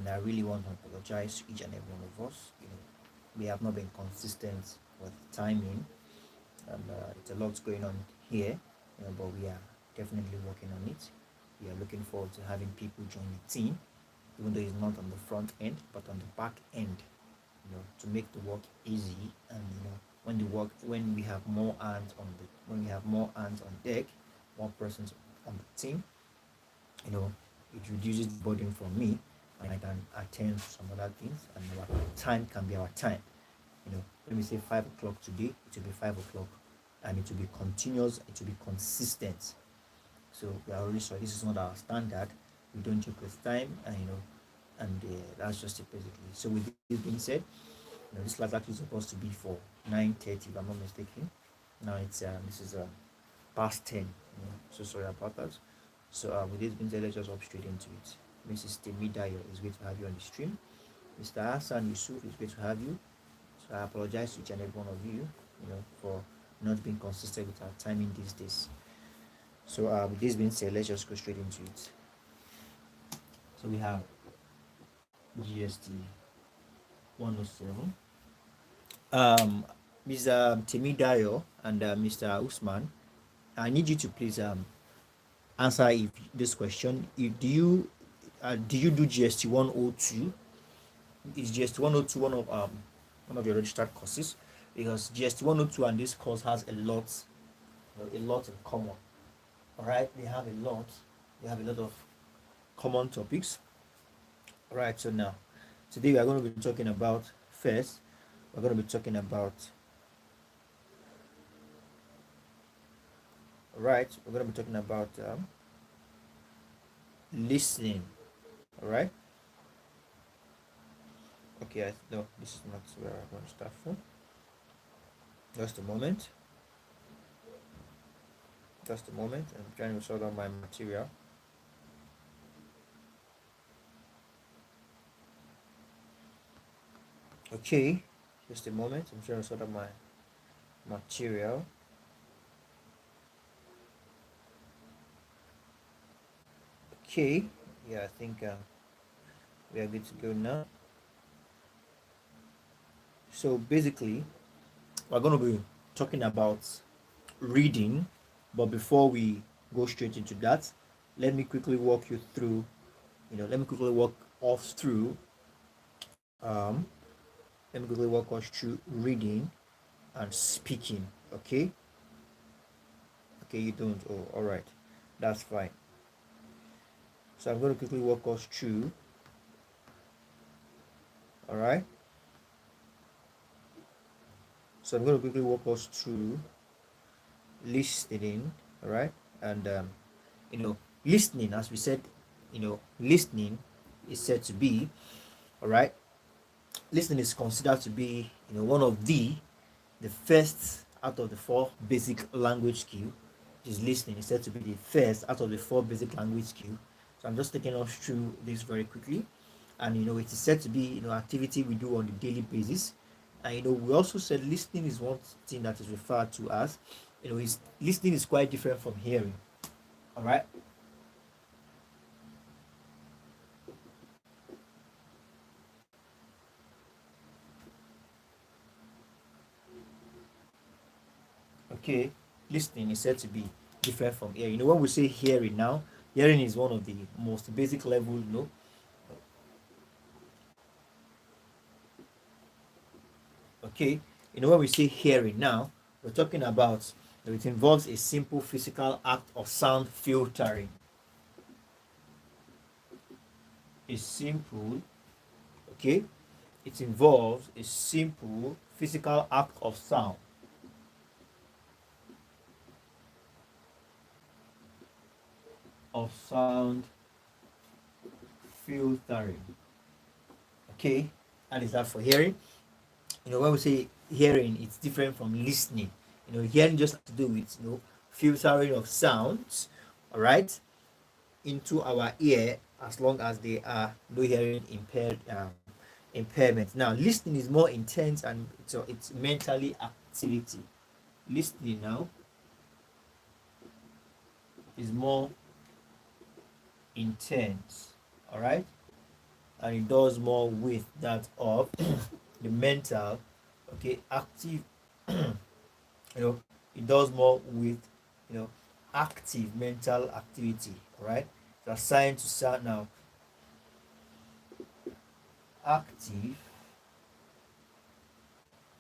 and I really want to apologize to each and every one of us. We have not been consistent with timing, and it's a lot going on here, but we are definitely working on it. We are looking forward to having people join the team, even though it's not on the front end, but on the back end, to make the work easy. And when we have more hands on deck, more persons on the team, it reduces the burden from me, and I can attend to some other things, and our time can be our time. Let me say 5 o'clock today, it will be 5 o'clock, and it will be continuous, it will be consistent. So we are already sure this is not our standard. We don't joke with time, and that's just it basically. So with this being said, this class actually supposed to be for 9:30, if I'm not mistaken. Now it's this is past 10. So sorry about that. So with this being said, let's just hop straight into it. Mrs. Temidayo, is great to have you on the stream. Mr. Hassan Yusuf, is great to have you. So I apologize to each and every one of you, for not being consistent with our timing these days. So with this being said, let's just go straight into it. So we have GST 107. Mr. Temidayo and Mr. Usman, I need you to please answer this question. Do you do GST 102? Is GST 102 one of your registered courses? Because GST 102 and this course has a lot in common. All right, they have a lot of common topics. All right, so now today we are going to be talking about we're going to be talking about listening. All right. Okay, no, this is not where I'm going to start from. Just a moment. I'm trying to sort out my material. Okay, just a moment. I'm trying to sort out my material. Okay, yeah, I think we are good to go now. So basically, we're going to be talking about reading, but before we go straight into that, let me quickly walk through reading and speaking. Okay, you don't. Oh, all right, that's fine. So I'm going to quickly walk us through. All right. So I'm going to quickly walk us through listening. All right, and listening, as we said, listening is said to be, all right. Listening is considered to be, one of the first out of the 4 basic language skill. Is listening is said to be the first out of the 4 basic language skill. So I'm just taking us through this very quickly, and it is said to be activity we do on a daily basis. And we also said listening is one thing that is referred to as, listening is quite different from hearing. All right. Okay, listening is said to be different from hearing. When we say hearing now, hearing is one of the most basic level, Okay, when we say hearing now, we're talking about it involves a simple physical act of sound filtering. It involves a simple physical act of sound filtering. Okay, and is that for hearing? When we say hearing, it's different from listening. Hearing just has to do with filtering of sounds, all right, into our ear, as long as they are no hearing impairment. Now, listening is more intense, and it's mentally activity. Listening now is more intense. All right. and it does more with that of the mental, okay, active, it does more with, active mental activity, all right? It's assigned to sound now. Active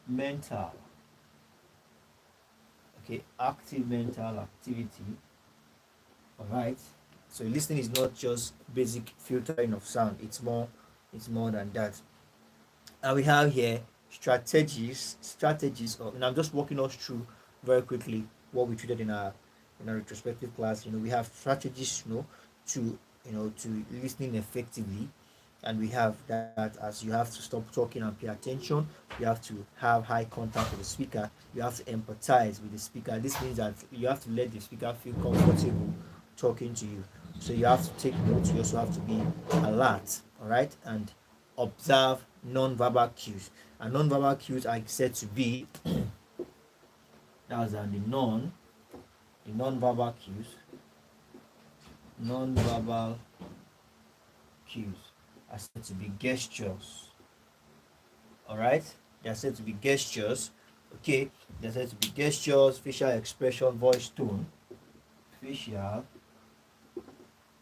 mental, okay, active mental activity, all right? So listening is not just basic filtering of sound, it's more than that. And we have here strategies of, and I'm just walking us through very quickly what we treated in our retrospective class. We have strategies, to to listening effectively. And we have that, as you have to stop talking and pay attention, you have to have high contact with the speaker, you have to empathize with the speaker. This means that you have to let the speaker feel comfortable talking to you. So you have to take notes, you also have to be alert, all right, and observe non-verbal cues. And non-verbal cues are said to be that's the non-verbal cues. Non-verbal cues are said to be gestures. All right, they are said to be gestures. Okay, they're said to be gestures, facial expression, voice tone, facial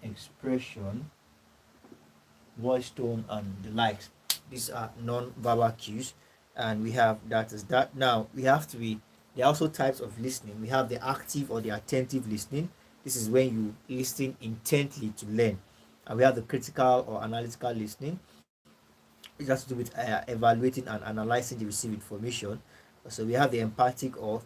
expression, voice tone, and the likes. These are non-verbal cues, and we have that is that. Now we have to be. There are also types of listening. We have the active or the attentive listening. This is when you listen intently to learn, and we have the critical or analytical listening. It has to do with evaluating and analyzing the received information. So we have the empathic or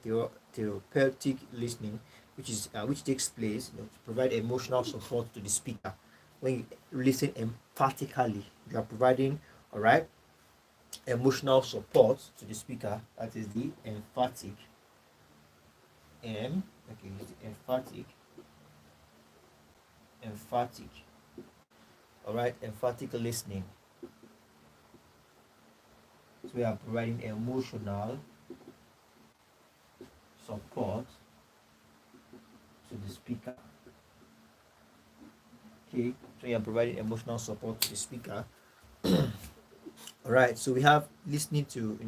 therapeutic listening, which takes place, to provide emotional support to the speaker. When you listen empathically, you are providing, all right, emotional support to the speaker. That is the emphatic. The emphatic. All right, emphatic listening. So we are providing emotional support to the speaker. Okay, so you are providing emotional support to the speaker. All right, so we have listening to,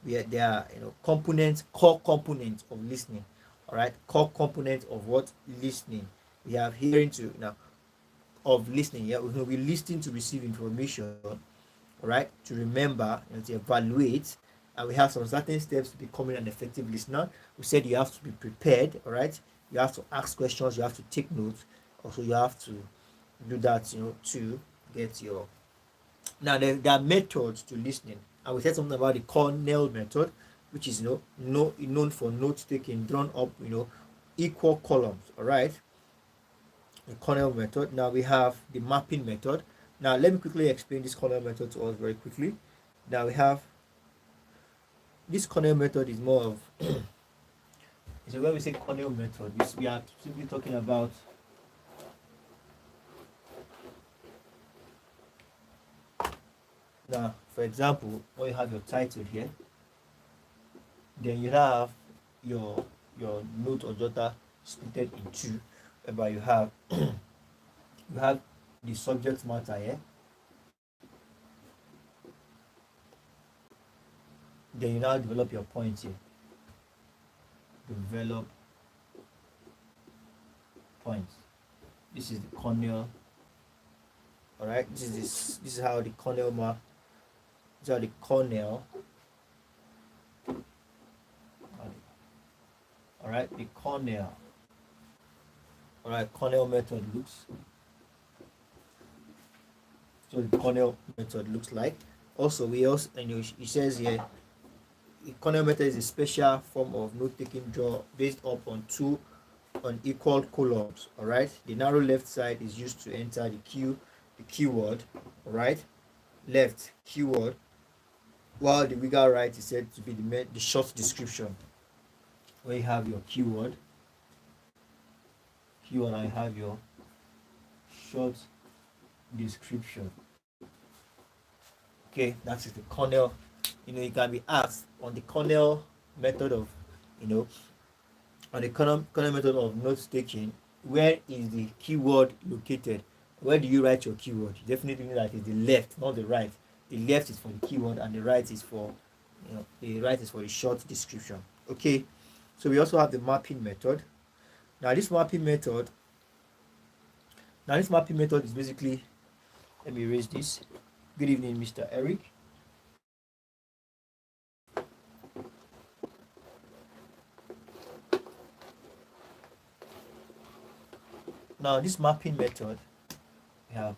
there are, core components of listening. All right, core components of what listening. We have hearing to, of listening. Yeah, we listen to receive information, all right, to remember, to evaluate, and we have some certain steps to becoming an effective listener. We said you have to be prepared, all right, you have to ask questions, you have to take notes, also you have to do that, to get your. Now there are methods to listening, and we said something about the Cornell method, which is, known for note taking drawn up, equal columns, all right, the Cornell method. Now we have the mapping method. Now let me quickly explain this Cornell method to us very quickly. Now we have this Cornell method is more of so when we say Cornell method, we are simply talking about now, for example, when you have your title here, then you have your note or jotter split in two, whereby you have you have the subject matter here. Then you now develop your points here. Develop points. This is the Cornell. All right. This is how the Cornell mark. These are the Cornell. All right. The Cornell. All right. Cornell method looks. So the Cornell method looks like. Also, it says here, the Cornell method is a special form of note-taking draw based upon two unequal columns. All right, the narrow left side is used to enter the keyword. All right, left keyword, while the bigger right is said to be the short description. Where you have your keyword, and I have your short description. Okay, that is the Cornell. You can be asked on the Cornell method of, on the Cornell method of note taking, where is the keyword located? where do you write your keyword? You definitely know that it's the left, not the right. The left is for the keyword and the right is for, the right is for the short description. Okay, so we also have the mapping method. Now this mapping method, is basically, let me erase this. Good evening, Mr. Eric. Now this mapping method, we have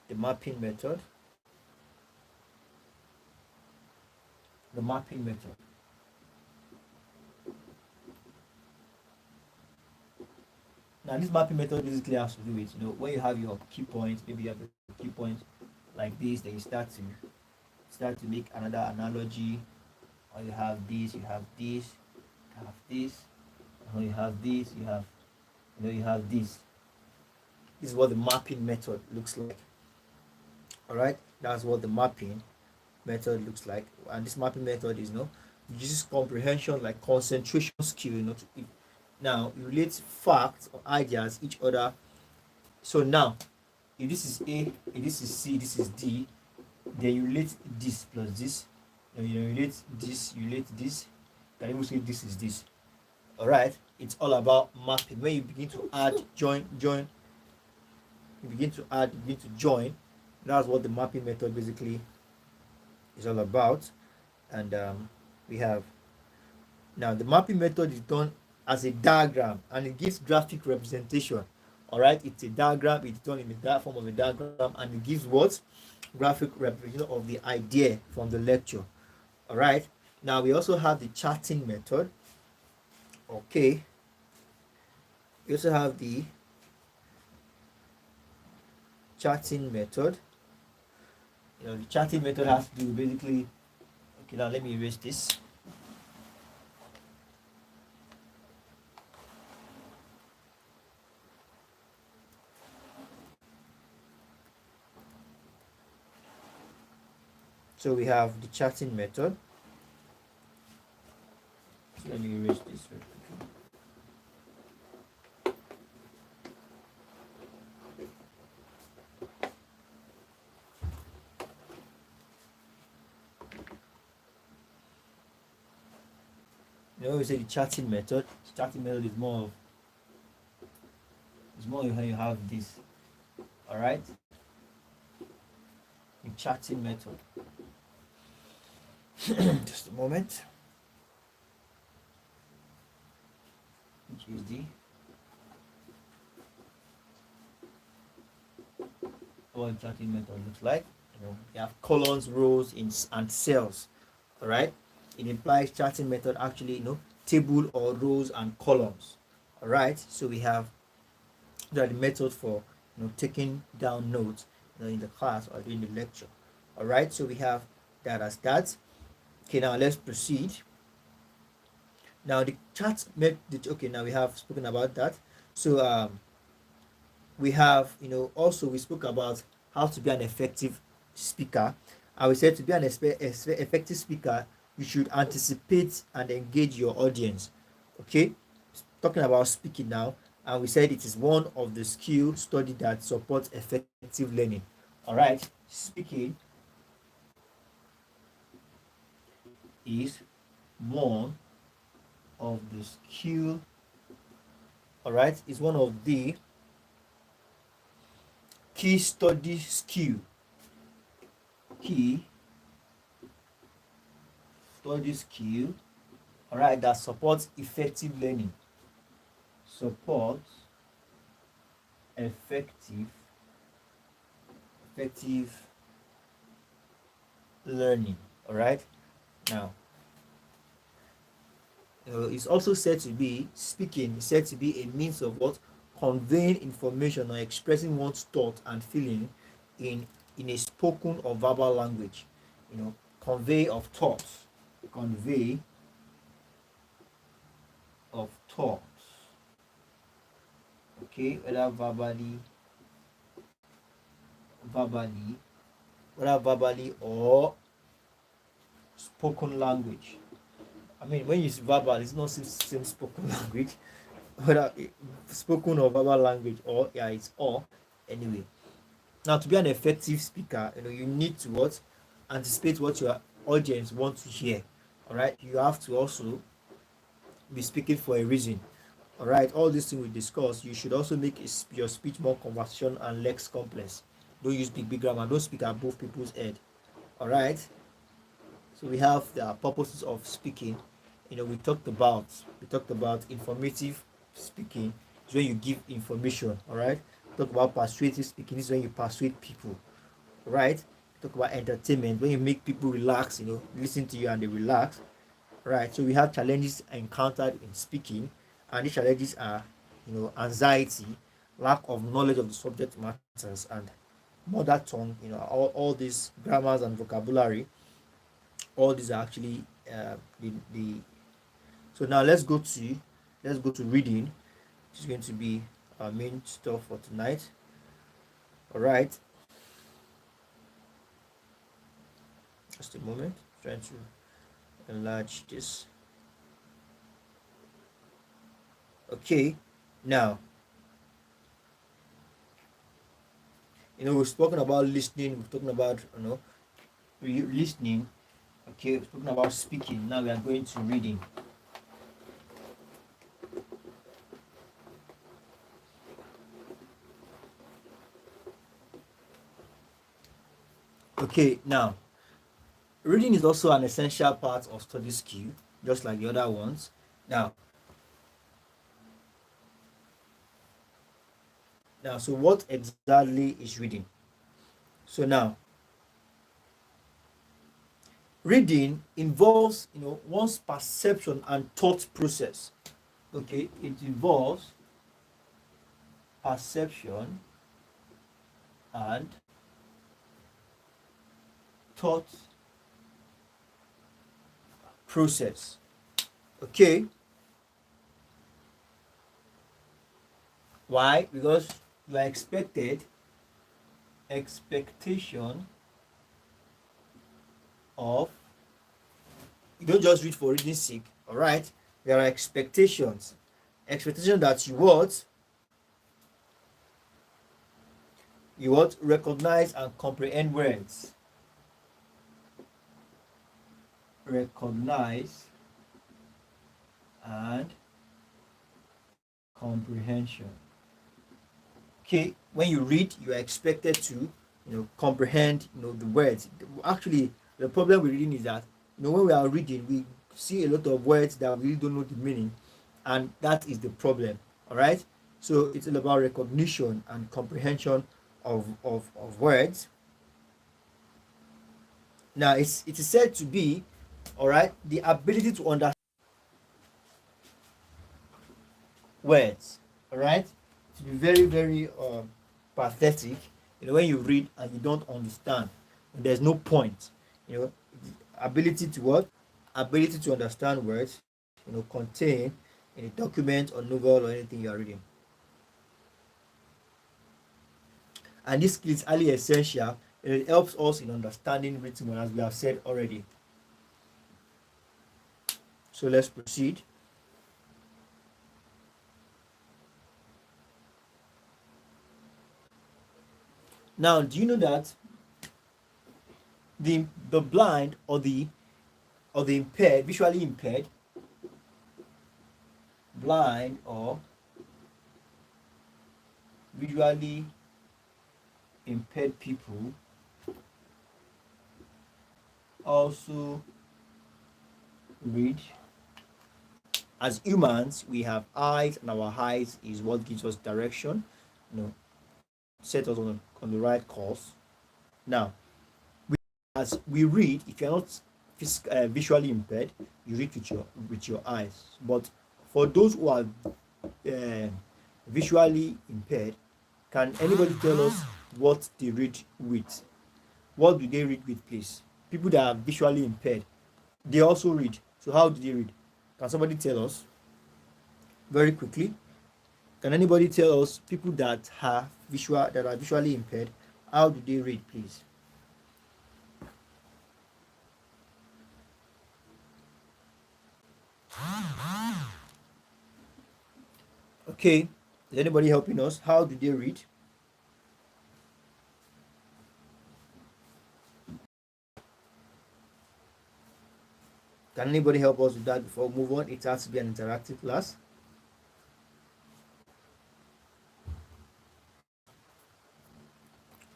the mapping method. The mapping method. Now this mapping method basically has to do with, when you have your key points, maybe you have a key point like this, then you start to make another analogy, or you have this, you have this, you have this, or you have this, you have this. This is what the mapping method looks like. All right, that's what the mapping method looks like. And this mapping method is, uses comprehension, like concentration skill, now you relate facts or ideas each other. So now, if this is A, if this is C, this is D, then you relate this plus this, and you relate this, you relate this, and you will say this is this. All right, it's all about mapping. When you begin to add, join, you begin to add, you begin to join. That's what the mapping method basically is all about. And we have, now the mapping method is done as a diagram, and it gives graphic representation. All right, it's a diagram, it's done in the form of a diagram, and it gives what? Graphic representation of the idea from the lecture. All right, now we also have the charting method. Okay, we also have the charting method. The charting method has to do basically, okay, now let me erase this. So we have the charting method. So let me erase this very quickly. We say the charting method. The charting method is more of how you have this. All right. The charting method. Just a moment. Which is what the charting method looks like. You have columns, rows, and cells. All right. It implies charting method actually, table or rows and columns. All right. So we have the method for taking down notes in the class or during the lecture. All right. So we have that as that. Okay, now let's proceed. Now the chat method. Okay, now we have spoken about that. So we have, also we spoke about how to be an effective speaker. And we said to be an effective speaker, you should anticipate and engage your audience. Okay, talking about speaking now, and we said it is one of the skill study that supports effective learning. All right, speaking is one of the skill. All right, is one of the key study skill. Key study skill. All right, that supports effective learning. Supports effective learning. All right. Now, it's also said to be speaking. Is said to be a means of what? Conveying information or expressing one's thought and feeling in a spoken or verbal language. Convey of thoughts. Convey of thoughts. Okay, whether verbally or spoken language. I mean, when you use verbal, it's not same spoken language, whether spoken or verbal language, or it's or anyway. Now, to be an effective speaker, you need to what anticipate what your audience want to hear. All right, you have to also be speaking for a reason. All right, all these things we discussed, you should also make your speech more conversation and less complex. Don't use big grammar. Don't speak above people's head. All right. So we have the purposes of speaking. We talked about informative speaking. Is when you give information. All right. Talk about persuasive speaking. This is when you persuade people. Right. Talk about entertainment, when you make people relax. Listen to you and they relax. Right. So we have challenges encountered in speaking, and these challenges are, anxiety, lack of knowledge of the subject matters, and mother tongue. All these grammars and vocabulary. All these are actually the. So now let's go to reading, which is going to be our main stuff for tonight. All right. Just a moment. Trying to enlarge this. Okay. Now, we've spoken about listening. We've talking about listening. Okay, we've spoken about speaking. Now we are going to reading. Okay, now reading is also an essential part of study skill, just like the other ones. Now, so what exactly is reading? So now, reading involves, one's perception and thought process. Okay, it involves perception and thought process. Okay. Why? Because you are expectation of, you don't just read for reading sake. All right, there are expectation that you recognize and comprehend words. Recognize and comprehension. Okay, when you read, you are expected to comprehend the words. Actually, the problem with reading is that when we are reading, we see a lot of words that we really don't know the meaning, and that is the problem. All right, so it's all about recognition and comprehension of words. Now, it is said to be, all right, the ability to understand words. All right, to be very, very pathetic. When you read and you don't understand, there's no point. Ability to what? Ability to understand words. Contain in a document or novel or anything you are reading. And this skill is highly essential. It helps us in understanding written, as we have said already. So let's proceed. Now, do you know that the blind or the impaired, visually impaired, blind or visually impaired people also read? As humans, we have eyes, and our eyes is what gives us direction, set us on the right course. Now, as we read, if you're not visually impaired, you read with your eyes. But for those who are visually impaired, can anybody tell us what they read with? What do they read with, please? People that are visually impaired, they also read. So how do they read? Can somebody tell us very quickly? Can anybody tell us, people that are visually impaired, how do they read, please? Okay, is anybody helping us? How do they read? Can anybody help us with that before we move on? It has to be an interactive class.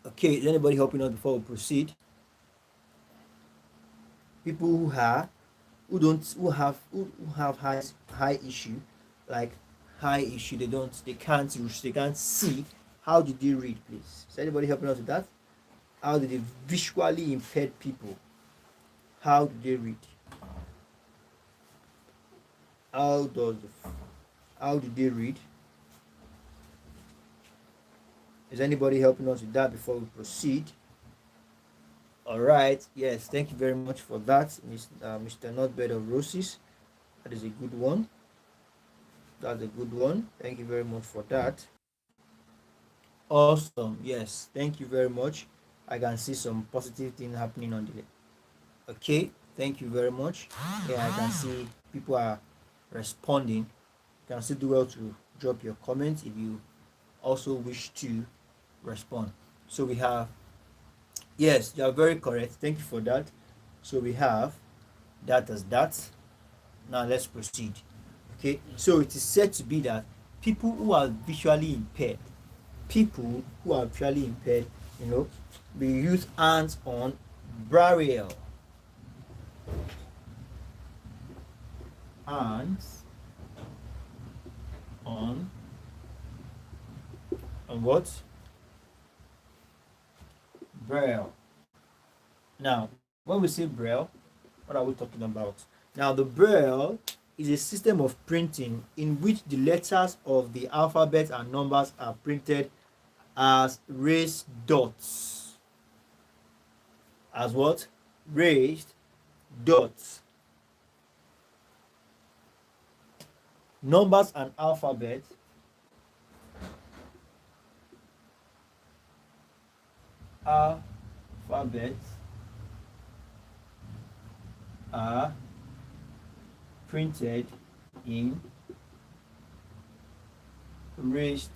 Okay, is anybody helping us before we proceed? People who have high issue, like high issue, they can't see. How did they read, please? Is anybody helping us with that? How did the visually impaired people, how do they read? How do they read? Is anybody helping us with that before we proceed? All right. Yes. Thank you very much for that, Mr. Notbed of Roses. That is a good one. That's a good one. Thank you very much for that. Awesome. Yes. Thank you very much. I can see some positive thing happening on the. Okay. Thank you very much. Yeah, I can see people are responding. You can still do well to drop your comments if you also wish to respond. So we have, yes, you are very correct. Thank you for that. So we have that as that. Now let's proceed. Okay, so it is said to be that people who are visually impaired, you know, we use hands on braille. Hands on what? Braille. Now, when we say braille, what are we talking about? Now, the braille is a system of printing in which the letters of the alphabet and numbers are printed as raised dots. As what? Raised dots. Numbers and alphabet are printed in raised.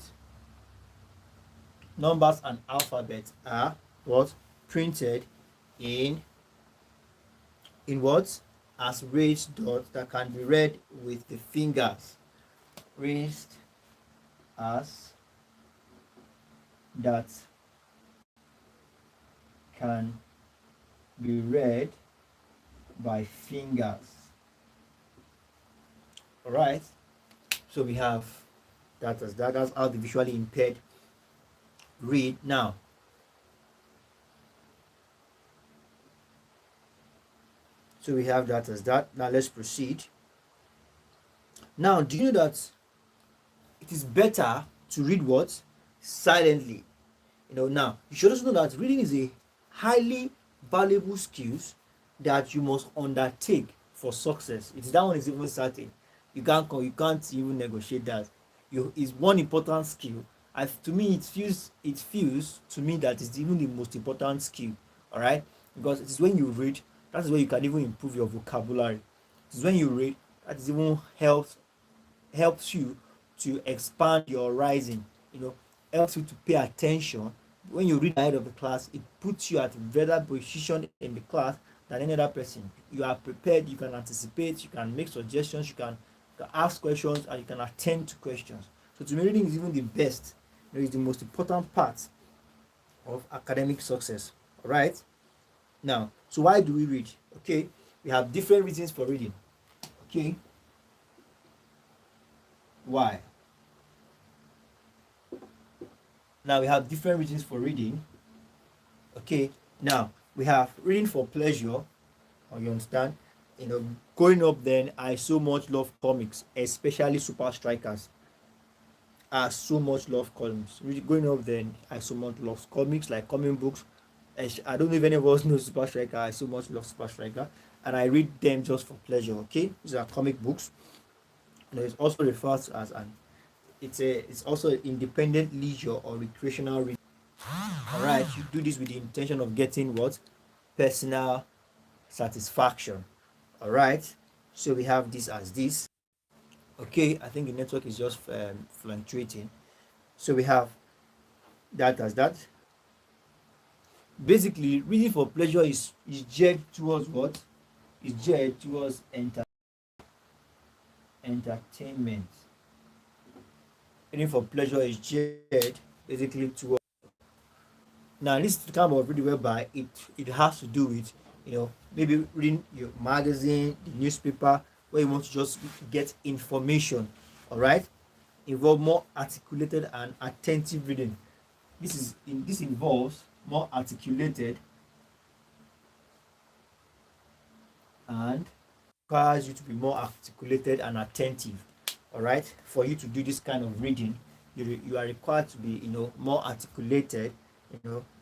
Numbers and alphabet are what? Printed in what? As raised dots that can be read with the fingers. Raised as that can be read by fingers. All right. So we have that as that. That's how the visually impaired read. Now, so we have that as that. Now let's proceed. Now, do you know that it is better to read what? Silently. Now you should also know that reading is a highly valuable skills that you must undertake for success. That one is even certain. You can't even negotiate that. Is one important skill. And to me, it feels to me that it's even the most important skill. All right, because it is when you read, that is when you can even improve your vocabulary. It is when you read that is even helps you to expand your horizon. Helps you to pay attention. When you read ahead of the class, it puts you at a better position in the class than any other person. You are prepared, you can anticipate, you can make suggestions, you can ask questions, and you can attend to questions. So to me, reading is even the best. It's the most important part of academic success. All right. Now, so why do we read? Okay, we have different reasons for reading. Okay, why? Now we have different reasons for reading. Okay, now we have reading for pleasure. You understand? Growing up then, I so much love comics, especially Super Strikers. I so much love comics. Growing up then, I so much love comics, like comic books. I don't know if any of us knows Super Striker. I so much love Super Striker, and I read them just for pleasure. Okay, these are comic books. It's also referred to as it's also independent leisure or recreational reading. All right, you do this with the intention of getting what? Personal satisfaction. All right, so we have this as this. Okay, I think the network is just fluctuating. So we have that as that. Basically, reading for pleasure is geared towards what? is geared towards entertainment. Reading for pleasure is geared basically towards. Now this is the kind of reading whereby it has to do with, maybe reading your magazine, the newspaper, where you want to just get information. All right, involve more articulated and attentive reading. This involves more articulated and requires you to be more articulated and attentive. All right, for you to do this kind of reading, you are required to be more articulated,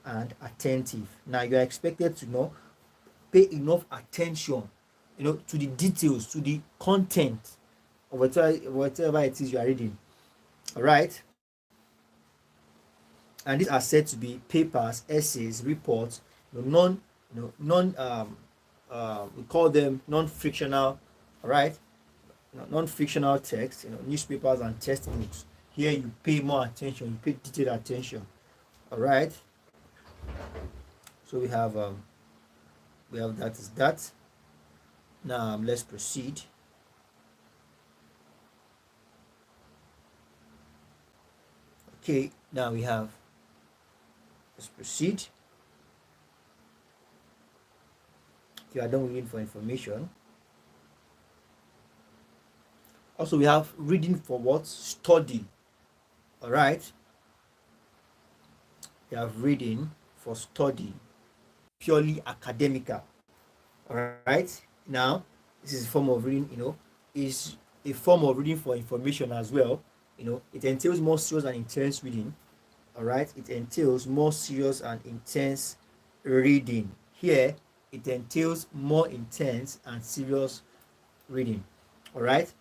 and attentive. Now you are expected to pay enough attention, to the details, to the content of whatever it is you are reading. All right, and these are said to be papers, essays, reports, we call them non-frictional. All right, non-fictional text, newspapers and textbooks. Here you pay more attention, you pay detailed attention. All right, so we have that is that. Now let's proceed. Okay, now let's proceed. If you are done reading for information. Also, we have reading for what? Study. All right. We have reading for study, purely academical. All right. Now, this is a form of reading. Is a form of reading for information as well. It entails more serious and intense reading. All right. It entails more serious and intense reading. Here, it entails more intense and serious reading. All right.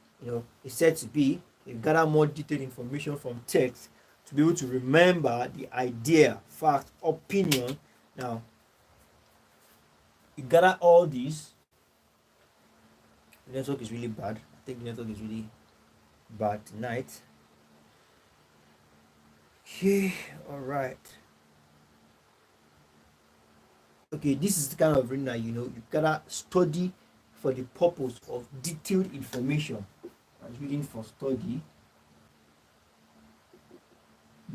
It's said to be you gather more detailed information from text to be able to remember the idea, fact, opinion. Now, you gather all these. The network is really bad. I think the network is really bad tonight. Okay, all right. Okay, this is the kind of reading that you gotta study for the purpose of detailed information. Reading for study,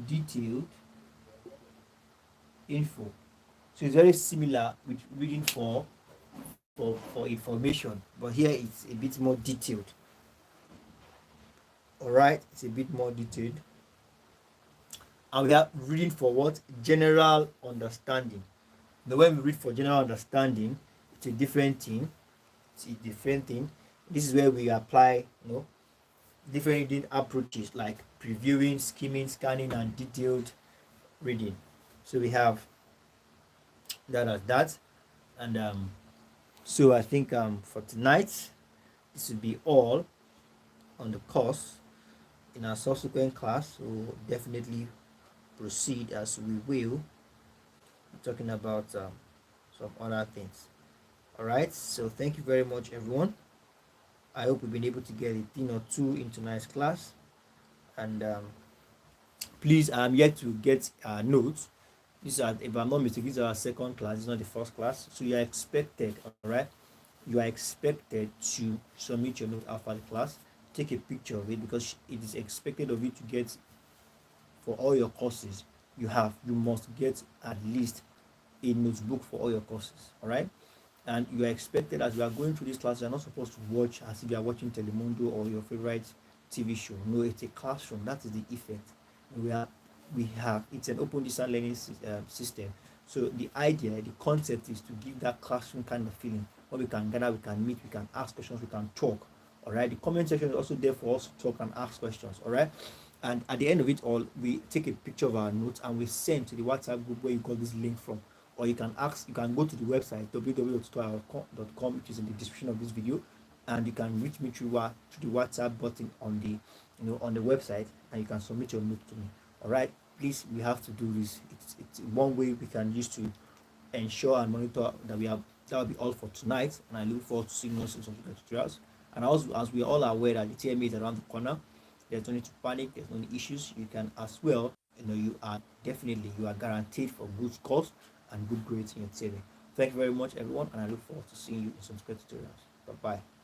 detailed info. So it's very similar with reading for information, but here it's a bit more detailed. All right, it's a bit more detailed. And we are reading for what? General understanding. Now, when we read for general understanding, it's a different thing. This is where we apply, different reading approaches like previewing, skimming, scanning, and detailed reading. So we have that as that. And so I think for tonight, this will be all on the course. In our subsequent class, we'll definitely proceed as we will talking about some other things. All right, so thank you very much, everyone. I hope we've been able to get a thing or two in tonight's class. And please, I'm yet to get notes. These are, if I'm not mistaken, these are our second class. It's not the first class. So you are expected, all right? You are expected to submit your note after the class. Take a picture of it because it is expected of you to get, for all your courses you must get at least a notebook for all your courses, all right? And you are expected, as you are going through this class, you are not supposed to watch as if you are watching Telemundo or your favorite TV show. No, it's a classroom. That is the effect. We have it's an open distance learning system. So the idea, the concept is to give that classroom kind of feeling where we can gather, we can meet, we can ask questions, we can talk. All right. The comment section is also there for us to talk and ask questions. All right. And at the end of it all, we take a picture of our notes and we send to the WhatsApp group where you got this link from. Or you can go to the website www.tutorial.com, which is in the description of this video, and you can reach me through the WhatsApp button on the website, and you can submit your note to me. All right, please, we have to do this. It's one way we can use to ensure and monitor that that will be all for tonight, and I look forward to seeing you in some tutorials. And also, as we all are aware that the TMA is around the corner, there's no need to panic. There's no any issues. You can as well, you are guaranteed for good scores and good grades in your theory. Thank you very much, everyone, and I look forward to seeing you in some tutorials. Bye bye.